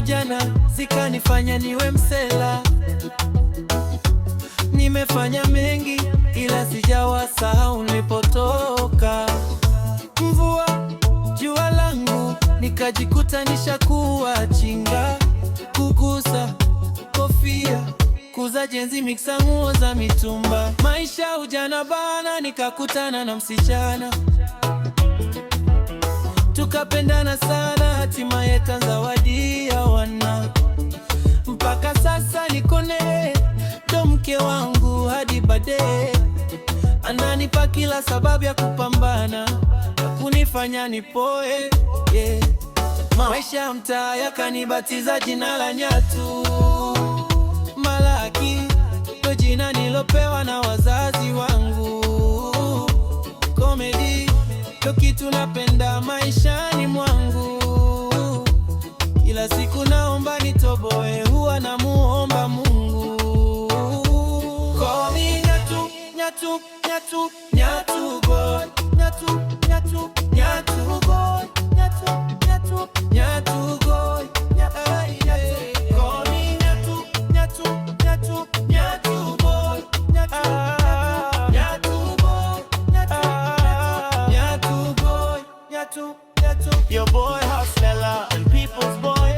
ujana zikanifanya niwe msela. Nimefanya mengi ila sijawasahau nilipotoka. Mvua, jua langu, nikajikuta nishakuwa chinga. Kugusa kofia, kuza jenzi, miksa nguo za mitumba. Maisha ujana bana, nikakutana na msichana, tukapendana sana, hatimaye kanzawadia wana. Mpaka sasa niko naye, ndo mke wangu hadi baadaye. Ananipa kila sababu ya kupambana na kunifanya nipoe, yeah. Maisha mtaa yakanibatiza jina la Nyatu. Malaki ndo jina nilopewa na wazazi wangu. Comedy ndo kitu napenda maishani mwangu. Kila siku naomba nitoboe, huwa namuomba Mungu. Call me Nyatu, Nyatu, Nyatu, Nyatu boy. Nyatu, Nyatu, Nyatu boy. Nyatu, Nyatu, Nyatu boy. Call me Nyatu, Nyatu, Nyatu, Nyatu boy. Nyatu, Nyatu boy. Nyatu boy. Nyatu, Nyatu. Your boy hustler and people's boy,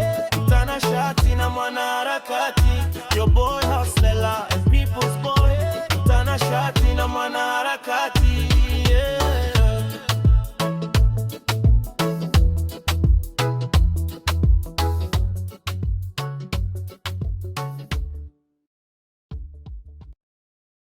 mtanashati na mwanaharakati. Your boy hustler and people's boy, mtanashati na mwanaharakati.